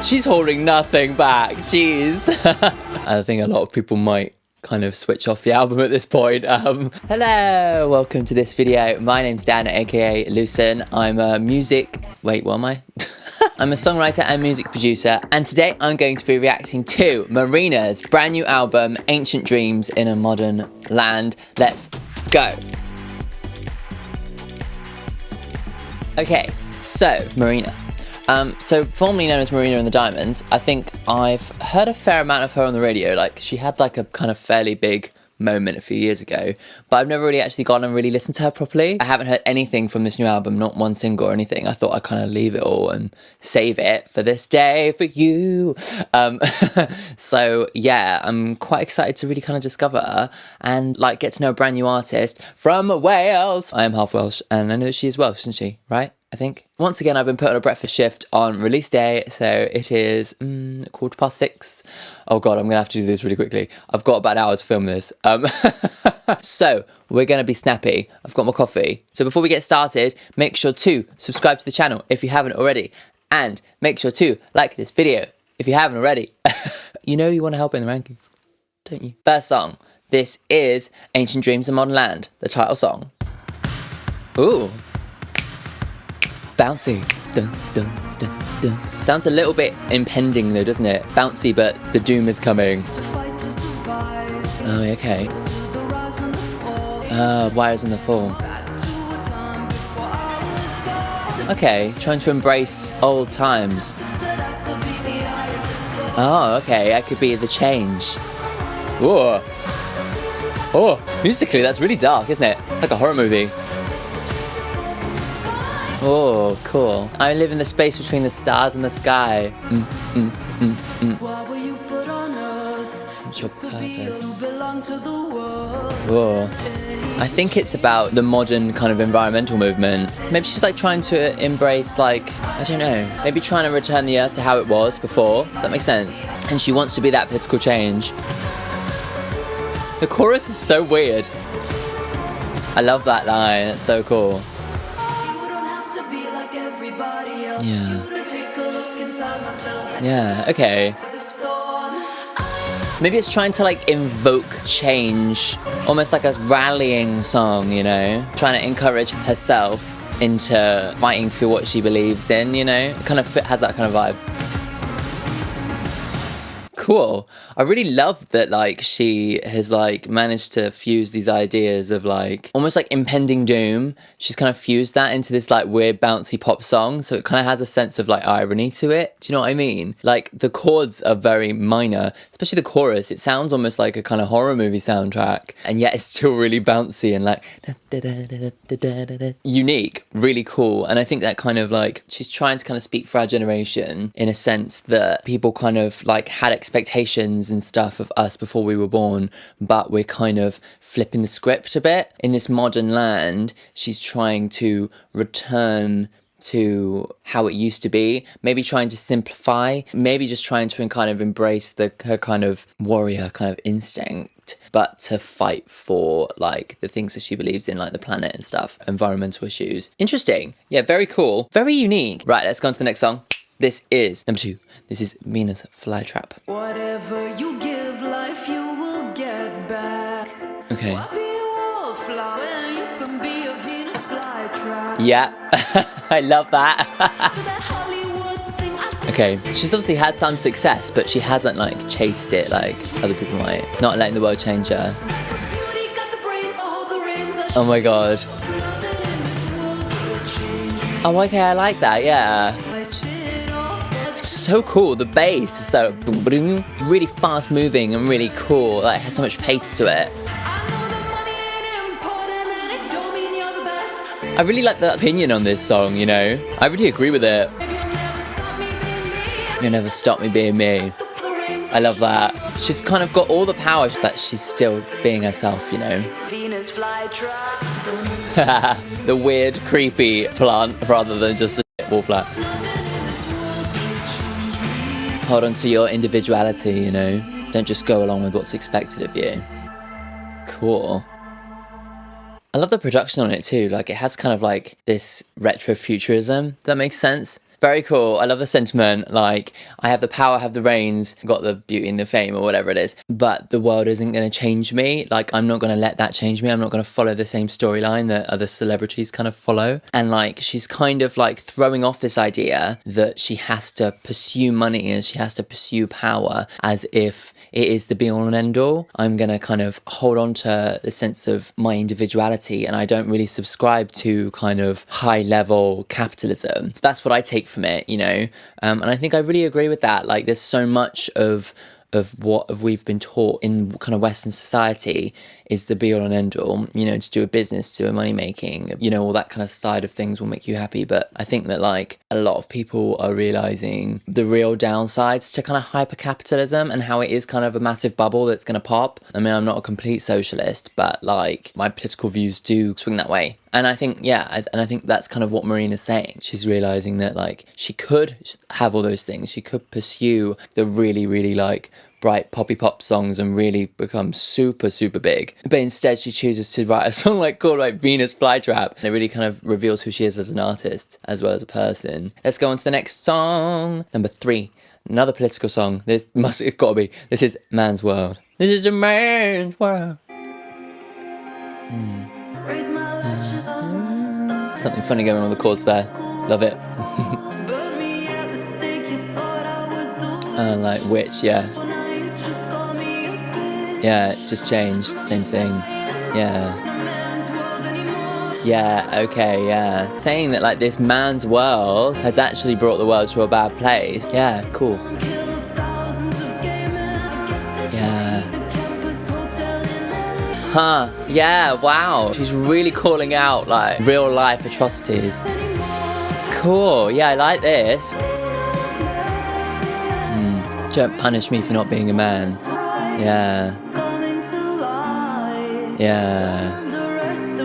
She's holding nothing back. Jeez. I think a lot of people might kind of switch off the album at this point. Hello, welcome to this video. My name's Dan, aka Lucen. I'm a I'm a songwriter and music producer, and today I'm going to be reacting to Marina's brand new album, Ancient Dreams in a Modern Land. Let's go. Okay, so Marina. So formerly known as Marina and the Diamonds, I think I've heard a fair amount of her on the radio. Like, she had like a kind of fairly big moment a few years ago, but I've never really actually gone and really listened to her properly. I haven't heard anything from this new album, not one single or anything. I thought I'd kind of leave it all and save it for this day for you. So yeah, I'm quite excited to really kind of discover her and like get to know a brand new artist from Wales. I am half Welsh and I know she is Welsh, isn't she? Right? I think. Once again, I've been put on a breakfast shift on release day, so it is 6:15. Oh god, I'm gonna have to do this really quickly. I've got about an hour to film this. So we're gonna be snappy. I've got my coffee. So before we get started, make sure to subscribe to the channel if you haven't already, and make sure to like this video if you haven't already. You know you want to help in the rankings, don't you? First song. This is Ancient Dreams in Modern Land, the title song. Ooh. Bouncy. Dun, dun, dun, dun. Sounds a little bit impending though, doesn't it? Bouncy, but the doom is coming. Oh, okay. Wires on the fall. Okay, trying to embrace old times. Oh, okay, I could be the change. Whoa. Oh, musically, that's really dark, isn't it? Like a horror movie. Oh, cool. I live in the space between the stars and the sky. What will you put on earth? What's your purpose? Whoa. I think it's about the modern kind of environmental movement. Maybe she's like trying to embrace, like, I don't know, maybe trying to return the earth to how it was before. Does that make sense? And she wants to be that political change. The chorus is so weird. I love that line. It's so cool. Yeah. Yeah, okay. Maybe it's trying to like invoke change, almost like a rallying song, you know? Trying to encourage herself into fighting for what she believes in, you know? It kind of has that kind of vibe. Cool. I really love that like she has like managed to fuse these ideas of like almost like impending doom. She's kind of fused that into this like weird bouncy pop song, so it kind of has a sense of like irony to it. Do you know what I mean? Like the chords are very minor, especially the chorus. It sounds almost like a kind of horror movie soundtrack, and yet it's still really bouncy and like unique, really cool. And I think that kind of like she's trying to kind of speak for our generation in a sense that people kind of like had expectations and stuff of us before we were born, but we're kind of flipping the script a bit. In this modern land, she's trying to return to how it used to be, maybe trying to simplify, maybe just trying to kind of embrace her kind of warrior kind of instinct, but to fight for like the things that she believes in, like the planet and stuff, environmental issues. Interesting. Yeah, very cool. Very unique. Right, let's go on to the next song. This is number 2. This is Marinas Flytrap. Whatever you give life, you will get back. Okay. Yeah, I love that. Okay, she's obviously had some success, but she hasn't like chased it like other people might. Not letting the world change her. Oh my god. Oh, okay, I like that, yeah. So cool. The bass is so really fast moving and really cool. Like, it has so much pace to it. I really like the opinion on this song, you know? I really agree with it. You'll never stop me being me. I love that. She's kind of got all the power, but she's still being herself, you know? The weird, creepy plant rather than just a wall flat. Hold on to your individuality, you know? Don't just go along with what's expected of you. Cool. I love the production on it too. Like, it has kind of like this retro futurism. That makes sense. Very cool. I love the sentiment. Like, I have the power, I have the reins, got the beauty and the fame or whatever it is, but the world isn't going to change me. Like, I'm not going to let that change me. I'm not going to follow the same storyline that other celebrities kind of follow. And like, she's kind of like throwing off this idea that she has to pursue money and she has to pursue power as if it is the be all and end all. I'm going to kind of hold on to the sense of my individuality, and I don't really subscribe to kind of high level capitalism. That's what I take from it, you know? And I think I really agree with that. Like, there's so much of what we've been taught in kind of Western society is the be all and end all, you know, to do a business, to a money making, you know, all that kind of side of things will make you happy. But I think that like a lot of people are realizing the real downsides to kind of hyper capitalism and how it is kind of a massive bubble that's going to pop. I mean, I'm not a complete socialist, but like my political views do swing that way. And I think, I think that's kind of what Marina's saying. She's realizing that like she could have all those things. She could pursue the really, really like bright poppy pop songs and really become super, super big. But instead she chooses to write a song like called like Marinas Flytrap. And it really kind of reveals who she is as an artist as well as a person. Let's go on to the next song. Number 3. Another political song. It's gotta be. This is Man's World. This is a man's world. Something funny going on with the chords there. Love it. Like Witch, yeah. Yeah, it's just changed. Same thing. Yeah. Yeah, okay, yeah. Saying that like this man's world has actually brought the world to a bad place. Yeah, cool. Yeah. Huh. Yeah, wow. She's really calling out like real life atrocities. Cool. Yeah, I like this. Don't punish me for not being a man. Yeah. Yeah.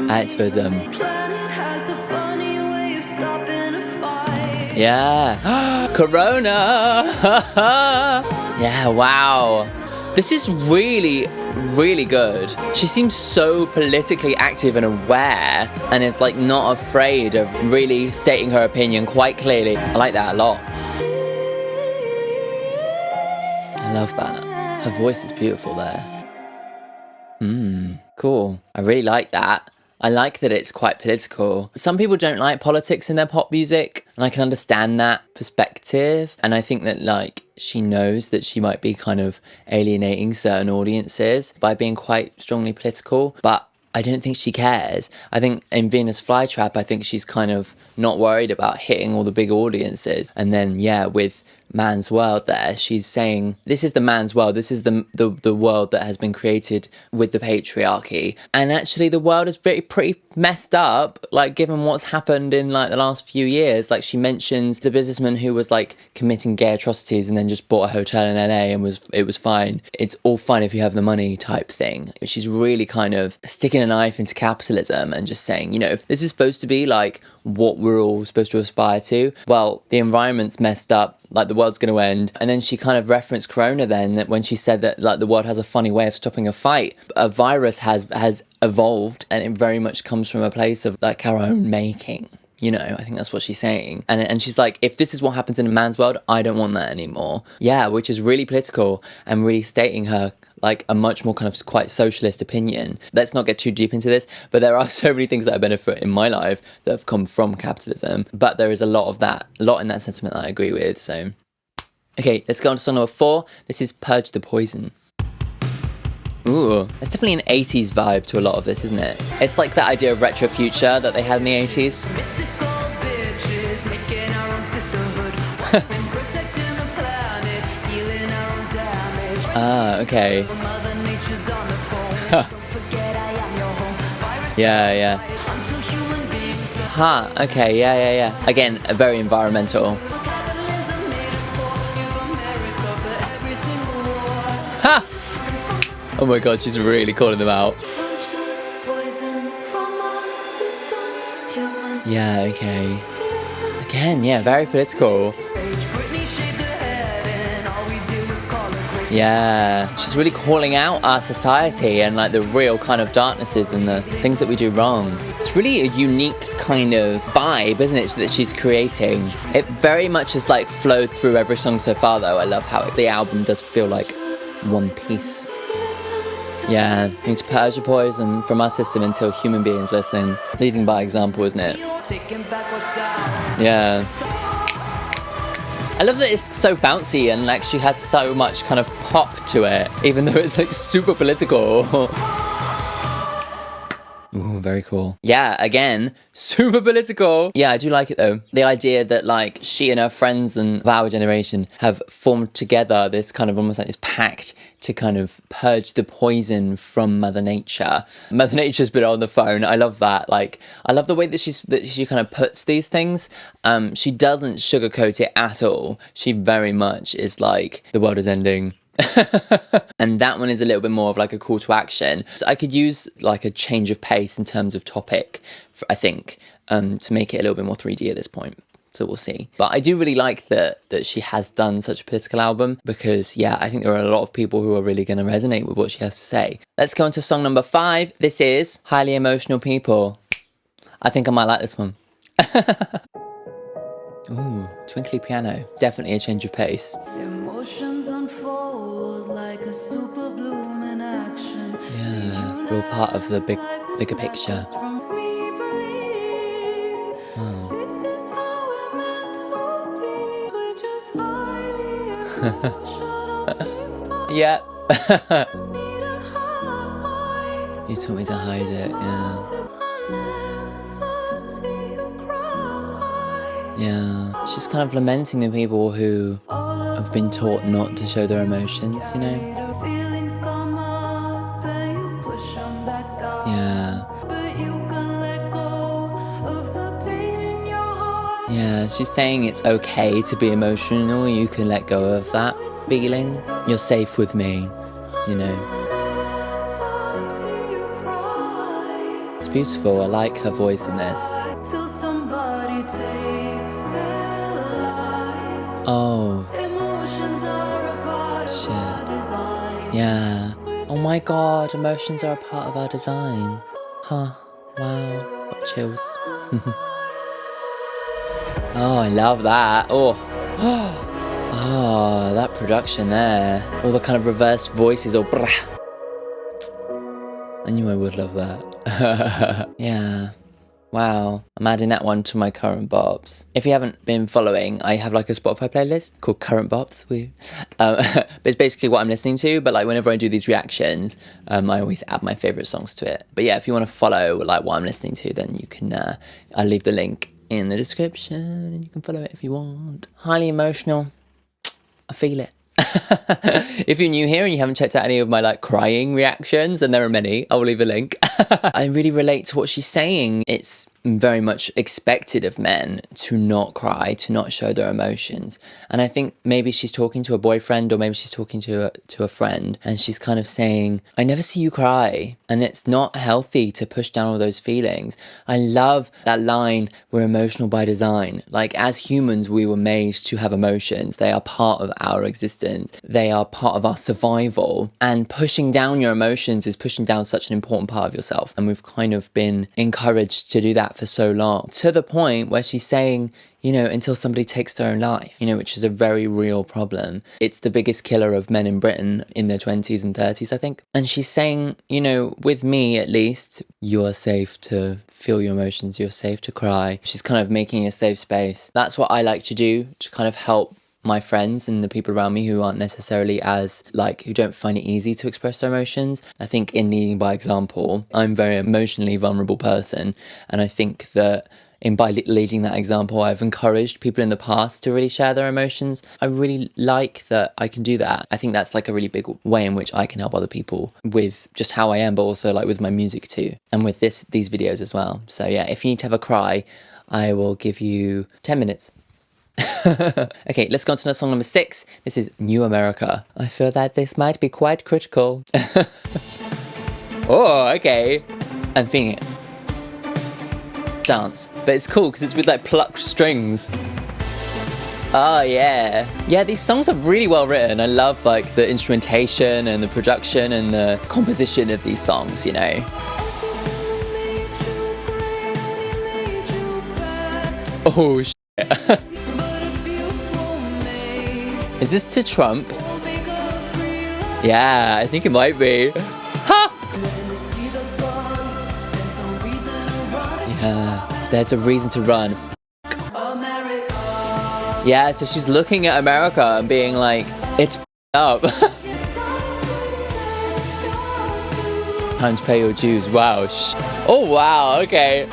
Activism. Yeah. Corona. Yeah, wow. This is really, really good. She seems so politically active and aware, and is like not afraid of really stating her opinion quite clearly. I like that a lot. I love that. Her voice is beautiful there. Cool. I really like that. I like that it's quite political. Some people don't like politics in their pop music, and I can understand that perspective. And I think that like she knows that she might be kind of alienating certain audiences by being quite strongly political, but I don't think she cares. I think in Marinas Flytrap, I think she's kind of not worried about hitting all the big audiences. And then, yeah, with Man's World there, she's saying, this is the man's world. This is the world that has been created with the patriarchy. And actually the world is pretty messed up, like given what's happened in like the last few years. Like she mentions the businessman who was like committing gay atrocities and then just bought a hotel in LA and it was fine. It's all fine if you have the money type thing. She's really kind of sticking a knife into capitalism and just saying, you know, if this is supposed to be like what we're all supposed to aspire to, well, the environment's messed up, like the world's going to end. And then she kind of referenced Corona then, that when she said that like the world has a funny way of stopping a fight. A virus has evolved, and it very much comes from a place of like our own making. You know, I think that's what she's saying. And she's like, if this is what happens in a man's world, I don't want that anymore. Yeah, which is really political and really stating her like a much more kind of quite socialist opinion. Let's not get too deep into this, but there are so many things that I benefit in my life that have come from capitalism. But there is a lot in that sentiment that I agree with. So, okay, let's go on to song number 4. This is Purge the Poison. Ooh, it's definitely an 80s vibe to a lot of this, isn't it? It's like that idea of retro future that they had in the 80s. Ah, okay. Yeah. Huh, okay, yeah. Again, very environmental. Ha! Oh my god, she's really calling them out. Yeah, okay. Again, yeah, very political. Yeah, she's really calling out our society and like the real kind of darknesses and the things that we do wrong. It's really a unique kind of vibe, isn't it, that she's creating. It very much has like flowed through every song so far though. I love how the album does feel like one piece. Yeah, we need to purge the poison from our system until human beings listen. Leading by example, isn't it? Yeah. I love that it's so bouncy and like she has so much kind of pop to it, even though it's like super political. Ooh, very cool. Yeah, again, super political. Yeah, I do like it though. The idea that like she and her friends and of our generation have formed together this kind of almost like this pact to kind of purge the poison from Mother Nature. Mother Nature's been on the phone. I love that. Like, I love the way that she kind of puts these things. She doesn't sugarcoat it at all. She very much is like, the world is ending. And that one is a little bit more of like a call to action. So I could use like a change of pace in terms of topic, I think, to make it a little bit more 3D at this point. So we'll see. But I do really like that she has done such a political album because, yeah, I think there are a lot of people who are really going to resonate with what she has to say. Let's go on to song number 5. This is Highly Emotional People. I think I might like this one. Ooh, Twinky Piano. Definitely a change of pace. Emotions unfold like a super bloom in action. Yeah, real part of the bigger picture. Yep. You taught me to hide it, yeah. Yeah, she's kind of lamenting the people who have been taught not to show their emotions, you know? Yeah. Yeah, she's saying it's okay to be emotional, you can let go of that feeling. You're safe with me, you know? It's beautiful, I like her voice in this. Oh. Shit. Yeah. Oh my god, emotions are a part of our design. Huh. Wow. Got chills. Oh, I love that. Oh. Oh, that production there. All the kind of reversed voices or brah. I knew I would love that. Yeah. Wow, I'm adding that one to my current bops. If you haven't been following, I have like a Spotify playlist called Current Bops. But it's basically what I'm listening to, but like whenever I do these reactions, I always add my favourite songs to it. But yeah, if you want to follow like what I'm listening to, then you can, I'll leave the link in the description and you can follow it if you want. Highly emotional, I feel it. If you're new here and you haven't checked out any of my like crying reactions, and there are many, I'll leave a link. I really relate to what she's saying. It's very much expected of men to not cry, to not show their emotions. And I think maybe she's talking to a boyfriend or maybe she's talking to a friend and she's kind of saying, I never see you cry. And it's not healthy to push down all those feelings. I love that line, we're emotional by design. Like as humans, we were made to have emotions. They are part of our existence. They are part of our survival. And pushing down your emotions is pushing down such an important part of yourself. And we've kind of been encouraged to do that for so long, to the point where she's saying, you know, until somebody takes their own life, you know, which is a very real problem. It's the biggest killer of men in Britain in their 20s and 30s, I think. And she's saying, you know, with me at least, you are safe to feel your emotions, you're safe to cry. She's kind of making a safe space. That's what I like to do, to kind of help my friends and the people around me who aren't necessarily as, like, who don't find it easy to express their emotions. I think in leading by example, I'm a very emotionally vulnerable person. And I think that by leading that example, I've encouraged people in the past to really share their emotions. I really like that I can do that. I think that's like a really big way in which I can help other people with just how I am, but also like with my music too. And with these videos as well. So yeah, if you need to have a cry, I will give you 10 minutes. Okay, let's go on to song number 6. This is New America. I feel that this might be quite critical. Oh, okay. I'm feeling it. Dance. But it's cool because it's with like plucked strings. Oh yeah. Yeah, these songs are really well written. I love like the instrumentation and the production and the composition of these songs, you know. Oh shit. Is this to Trump? Yeah, I think it might be. Ha! Yeah, there's a reason to run. Yeah, so she's looking at America and being like, it's up. Time to pay your dues. Wow. Oh, wow. Okay.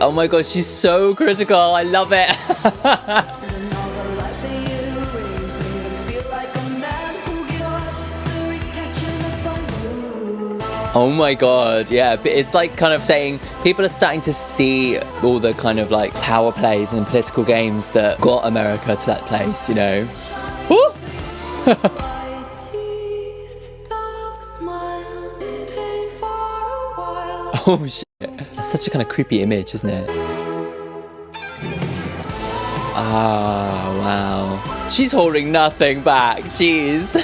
Oh my god, she's so critical. I love it. Oh my god, yeah, but it's like kind of saying people are starting to see all the kind of like power plays and political games that got America to that place, you know. Woo! Oh shit, that's such a kind of creepy image, isn't it? Ah, wow. She's holding nothing back, jeez.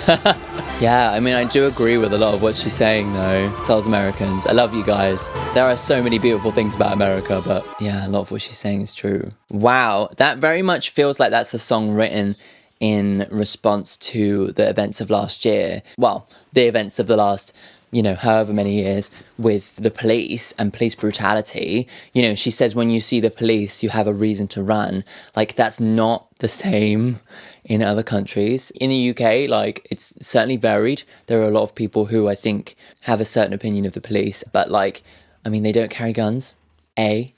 Yeah, I mean, I do agree with a lot of what she's saying, though. Tells Americans, I love you guys. There are so many beautiful things about America, but yeah, a lot of what she's saying is true. Wow, that very much feels like that's a song written in response to the events of last year. Well, the events of the last, you know, however many years with the police and police brutality. You know, she says when you see the police, you have a reason to run. Like, that's not the same in other countries. In the UK, like, it's certainly varied. There are a lot of people who I think have a certain opinion of the police, but like, I mean, they don't carry guns. Like,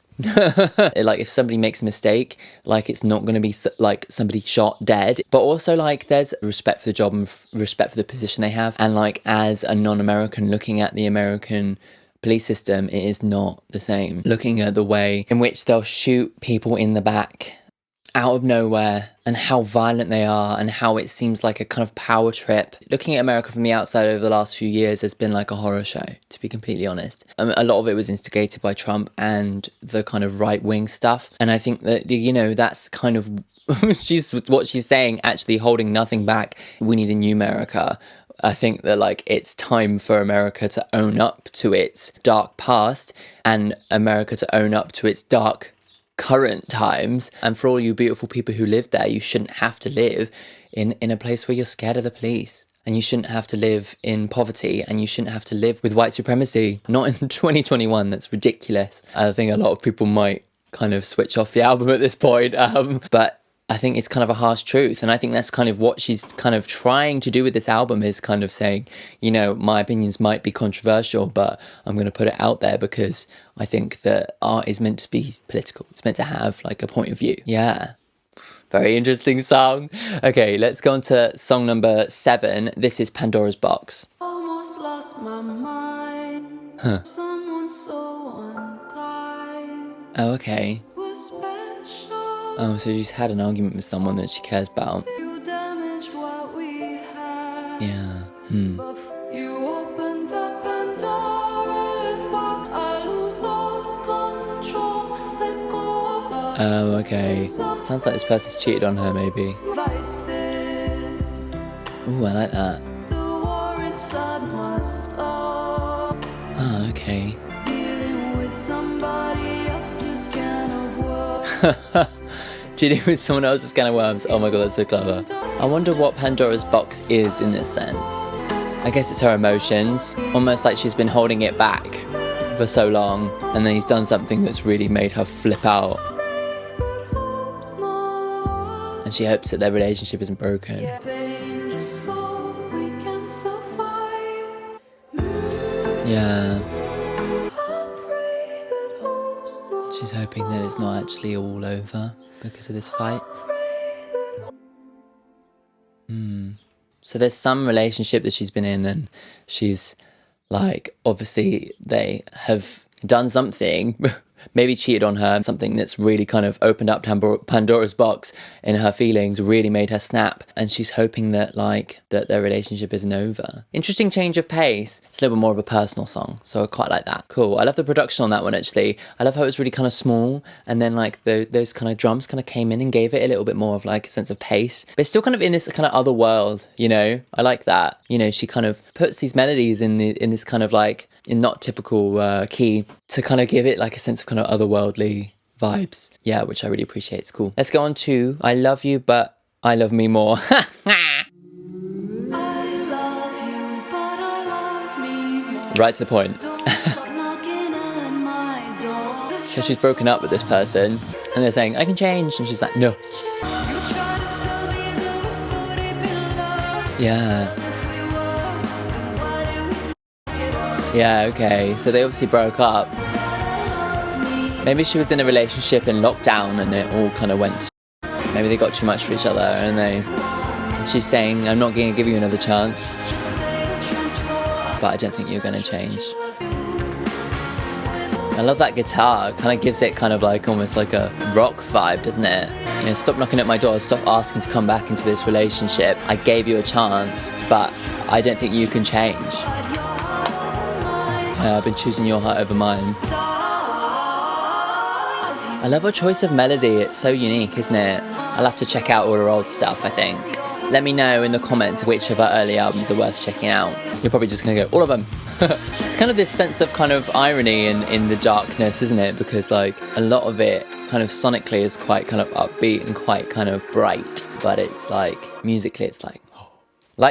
if somebody makes a mistake, like, it's not going to be like somebody shot dead, but also like there's respect for the job and respect for the position they have. And like, as a non-American looking at the American police system, it is not the same. Looking at the way in which they'll shoot people in the back out of nowhere and how violent they are and how it seems like a kind of power trip. Looking at America from the outside over the last few years has been like a horror show, to be completely honest. A lot of it was instigated by Trump and the kind of right-wing stuff. And I think that, you know, that's kind of what she's saying, actually holding nothing back. We need a new America. I think that like it's time for America to own up to its dark past and America to own up to its dark current times. And for all you beautiful people who live there, you shouldn't have to live in a place where you're scared of the police, and you shouldn't have to live in poverty, and you shouldn't have to live with white supremacy. Not in 2021. That's ridiculous. I think a lot of people might kind of switch off the album at this point, but I think it's kind of a harsh truth. And I think that's kind of what she's kind of trying to do with this album, is kind of saying, you know, my opinions might be controversial, but I'm going to put it out there because I think that art is meant to be political. It's meant to have like a point of view. Yeah. Very interesting song. Okay, let's go on to song number 7. This is Pandora's Box. Almost lost my mind. Huh. Someone so unkind. Oh, okay. Was special. Oh, so she's had an argument with someone that she cares about. You damaged what we had. Yeah. You opened up Pandora's box. I lose all control. Let go of us. Oh, okay. Sounds like this person's cheated on her, maybe. Vices. Ooh, I like that. The war inside my skull. Oh, okay. Dealing with somebody else's can of worms. Dealing with someone else's can of worms. Oh my god, that's so clever. I wonder what Pandora's Box is in this sense. I guess it's her emotions. Almost like she's been holding it back for so long, and then he's done something that's really made her flip out. And she hopes that their relationship isn't broken. Yeah. She's hoping that it's not actually all over because of this fight. So there's some relationship that she's been in, and she's like, obviously they have done something, maybe cheated on her, something that's really kind of opened up Pandora's box in her feelings, really made her snap, and she's hoping that that their relationship isn't over. Interesting change of pace. It's a little bit more of a personal song, so I quite like that. Cool. I love the production on that one, actually. I love how it's really kind of small, and then those kind of drums kind of came in and gave it a little bit more of like a sense of pace, but it's still kind of in this kind of other world, you know. I like that. You know, she kind of puts these melodies in this kind of like in not typical key to kind of give it like a sense of kind of otherworldly vibes. Yeah, which I really appreciate. It's cool. Let's go on to I Love You, But I Love Me More. Right to the point. So she's broken up with this person and they're saying, I can change. And she's like, no. Yeah. Yeah, okay. So they obviously broke up. Maybe she was in a relationship in lockdown and it all kind of went. Maybe they got too much for each other and she's saying, I'm not going to give you another chance. But I don't think you're going to change. I love that guitar. It kind of gives it kind of like almost like a rock vibe, doesn't it? You know, stop knocking at my door, stop asking to come back into this relationship. I gave you a chance, but I don't think you can change. I've been choosing your heart over mine. I love her choice of melody. It's so unique, isn't it? I'll have to check out all her old stuff, I think. Let me know in the comments which of her early albums are worth checking out. You're probably just going to go, all of them. It's kind of this sense of kind of irony in the darkness, isn't it? Because like a lot of it kind of sonically is quite kind of upbeat and quite kind of bright. But it's like, musically it's like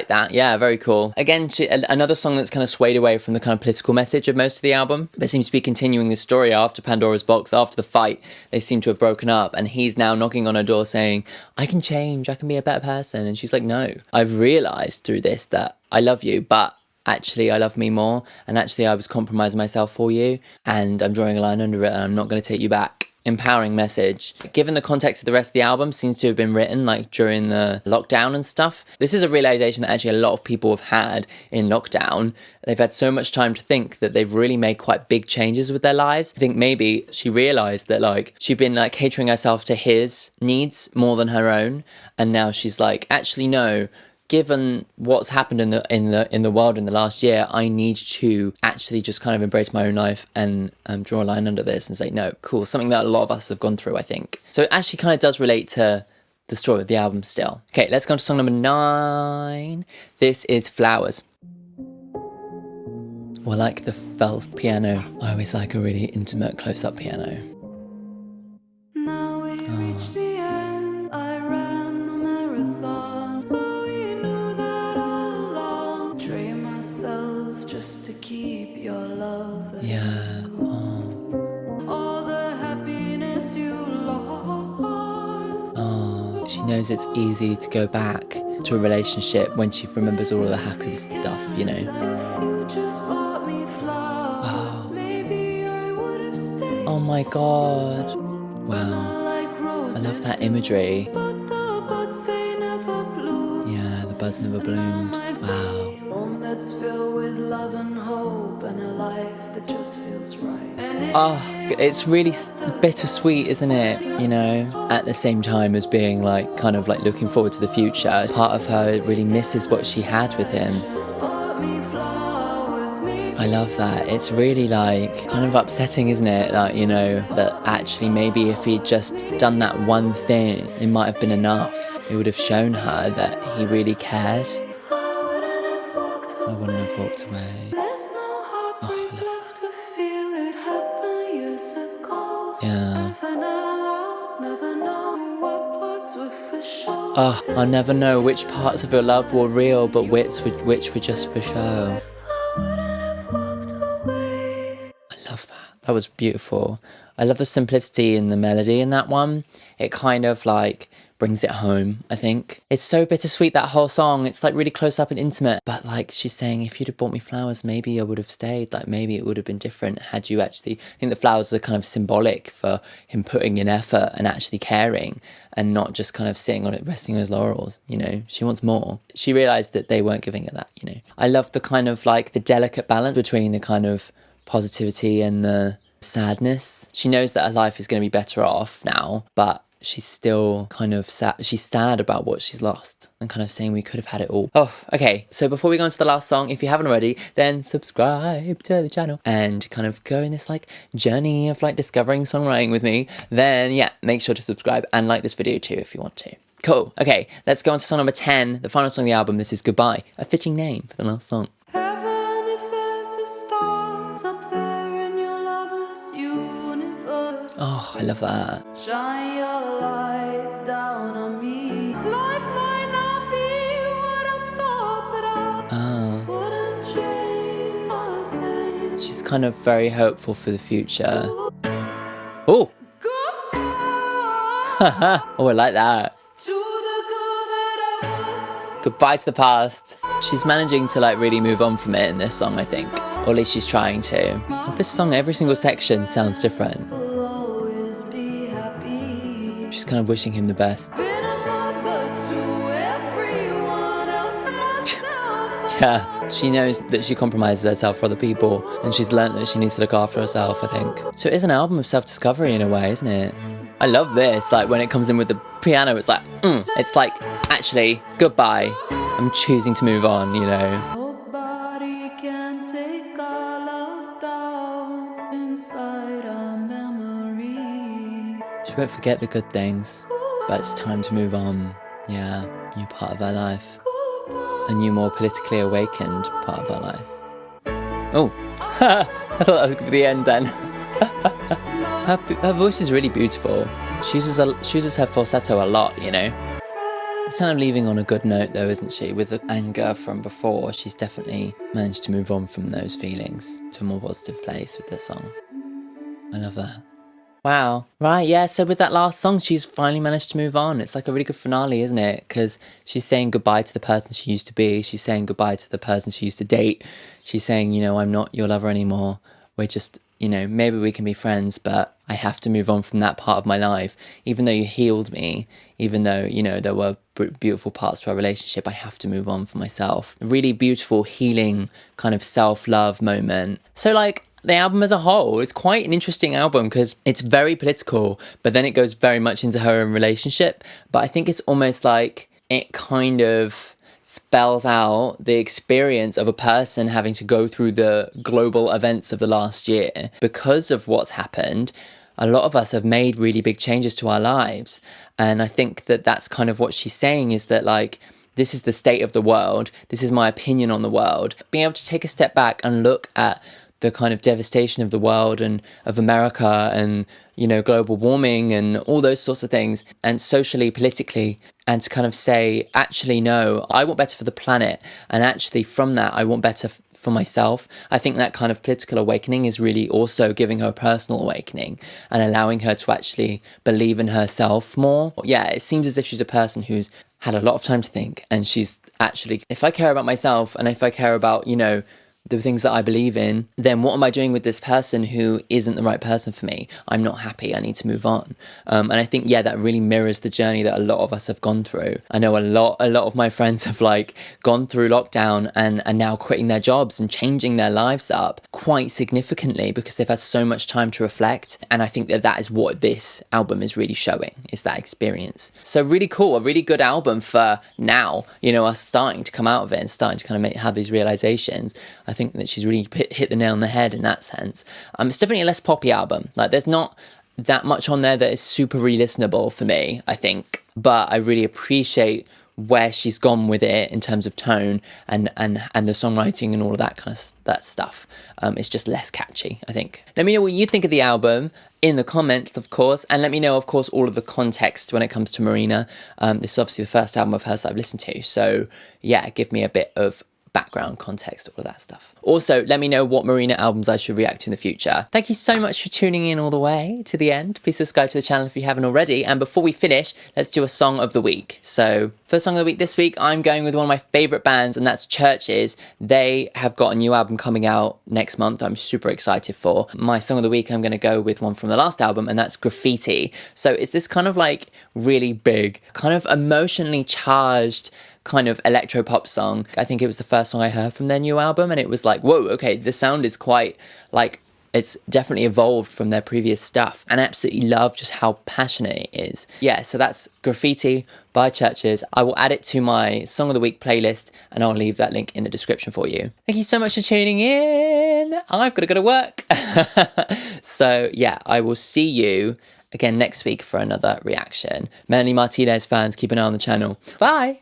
that. Yeah, very cool. Again, another song that's kind of swayed away from the kind of political message of most of the album. But seems to be continuing this story after Pandora's Box, after the fight. They seem to have broken up and he's now knocking on her door saying, I can change, I can be a better person. And she's like, no. I've realised through this that I love you, but actually I love me more. And actually I was compromising myself for you. And I'm drawing a line under it and I'm not going to take you back. Empowering message. Given the context of the rest of the album seems to have been written like during the lockdown and stuff. This is a realization that actually a lot of people have had in lockdown. They've had so much time to think that they've really made quite big changes with their lives. I think maybe she realized that like she'd been like catering herself to his needs more than her own, and now she's like, actually no, given what's happened in the world in the last year, I need to actually just kind of embrace my own life and draw a line under this and say, no, cool. Something that a lot of us have gone through, I think. So it actually kind of does relate to the story of the album still. Okay, let's go on to song number 9. This is Flowers. Well, I like the felt piano. I always like a really intimate close-up piano. Now we reached the end. I ran the marathon, so we knew that all along. Drain myself just to keep your love. Yeah. All the happiness you lost. Oh, she knows it's easy to go back to a relationship when she remembers all of the happy stuff, you know. If you just bought me flowers, maybe I would have stayed. Oh my god. Wow. I love that imagery. But the buds, they never bloomed. Yeah, the buds never bloomed. Wow. Home that's filled with love and hope and a life that just feels right. And Oh, it's really bittersweet, isn't it? You know, at the same time as being like kind of like looking forward to the future. Part of her really misses what she had with him. just bought me flowers, maybe I love that. It's really like kind of upsetting, isn't it? Like, you know, that actually maybe if he'd just done that one thing, it might have been enough. It would have shown her that he really cared. I wouldn't have walked away. There's no heartbreak left to feel. It happened years ago. Yeah. And for now, I'll never know what parts were for sure. Oh, I'll never know which parts of your love were real, but which were just for show. I wouldn't have walked away. I love that. That was beautiful. I love the simplicity in the melody in that one. It kind of like brings it home, I think. It's so bittersweet, that whole song. It's like really close up and intimate. But like she's saying, if you'd have bought me flowers, maybe I would have stayed. Like maybe it would have been different had you actually... I think the flowers are kind of symbolic for him putting in effort and actually caring and not just kind of sitting on it, resting on his laurels, you know. She wants more. She realised that they weren't giving her that, you know. I love the kind of like the delicate balance between the kind of positivity and the sadness. She knows that her life is going to be better off now, but she's still kind of sad. She's sad about what she's lost and kind of saying we could have had it all. Oh, okay. So before we go on to the last song, if you haven't already, then subscribe to the channel and kind of go in this like journey of like discovering songwriting with me. Then yeah, make sure to subscribe and like this video too if you want to. Cool. Okay, let's go on to song number 10, the final song of the album. This is Goodbye, a fitting name for the last song. Heaven, if there's a stars up there in your lover's universe. Oh, I love that. Shine your light down on me. Life might not be what I thought, but I wouldn't change a thing. She's kind of very hopeful for the future. Oh! Oh, I like that. Goodbye to the past. She's managing to like really move on from it in this song, I think. Or at least she's trying to. With this song, every single section sounds different. She's kind of wishing him the best. Yeah, she knows that she compromises herself for other people, and she's learnt that she needs to look after herself, I think. So it is an album of self-discovery in a way, isn't it? I love this, like when it comes in with the piano, it's like, it's like, actually, goodbye. I'm choosing to move on, you know. Nobody can take our love down inside our memory. She won't forget the good things, but it's time to move on. Yeah, new part of her life. A new, more politically awakened part of her life. Oh, I thought that was going to be the end then. Her voice is really beautiful. She uses her falsetto a lot, you know. It's kind of leaving on a good note though, isn't she? With the anger from before, she's definitely managed to move on from those feelings to a more positive place with this song. I love that. Wow. Right, yeah, so with that last song, she's finally managed to move on. It's like a really good finale, isn't it? Because she's saying goodbye to the person she used to be. She's saying goodbye to the person she used to date. She's saying, you know, I'm not your lover anymore. We're just, you know, maybe we can be friends, but I have to move on from that part of my life. Even though you healed me, even though, you know, there were beautiful parts to our relationship, I have to move on for myself. A really beautiful, healing, kind of self-love moment. So, like, the album as a whole, it's quite an interesting album because it's very political, but then it goes very much into her own relationship. But I think it's almost like it kind of spells out the experience of a person having to go through the global events of the last year. Because of what's happened, a lot of us have made really big changes to our lives. And I think that that's kind of what she's saying, is that like, this is the state of the world. This is my opinion on the world. Being able to take a step back and look at the kind of devastation of the world and of America and, you know, global warming and all those sorts of things, and socially, politically, and to kind of say, actually, no, I want better for the planet. And actually from that, I want better for myself. I think that kind of political awakening is really also giving her a personal awakening and allowing her to actually believe in herself more. Yeah, it seems as if she's a person who's had a lot of time to think, and she's actually, if I care about myself and if I care about, you know, the things that I believe in, then what am I doing with this person who isn't the right person for me? I'm not happy. I need to move on. And I think, yeah, that really mirrors the journey that a lot of us have gone through. I know a lot of my friends have like gone through lockdown and are now quitting their jobs and changing their lives up quite significantly because they've had so much time to reflect. And I think that that is what this album is really showing, is that experience. So really cool, a really good album for now, you know, us starting to come out of it and starting to kind of have these realizations. I think that she's really hit the nail on the head in that sense. It's definitely a less poppy album. Like, there's not that much on there that is super re-listenable for me, I think. But I really appreciate where she's gone with it in terms of tone and the songwriting and all of that kind of that stuff. It's just less catchy, I think. Let me know what you think of the album in the comments, of course, and let me know, of course, all of the context when it comes to Marina. This is obviously the first album of hers that I've listened to, so yeah, give me a bit of background context, all of that stuff. Also, let me know what Marina albums I should react to in the future. Thank you so much for tuning in all the way to the end. Please subscribe to the channel if you haven't already. And before we finish, let's do a song of the week. So for the song of the week this week, I'm going with one of my favourite bands, and that's Churches. They have got a new album coming out next month. I'm super excited for. My song of the week, I'm going to go with one from the last album, and that's Graffiti. So it's this kind of like really big, kind of emotionally charged, kind of electro pop song. I think it was the first song I heard from their new album, and it was like, whoa, okay, the sound is quite like, it's definitely evolved from their previous stuff, and I absolutely love just how passionate it is. Yeah, so that's Graffiti by Churches. I will add it to my Song of the Week playlist, and I'll leave that link in the description for you. Thank you so much for tuning in. I've got to go to work. So yeah, I will see you again next week for another reaction. Melanie Martinez fans, keep an eye on the channel. Bye.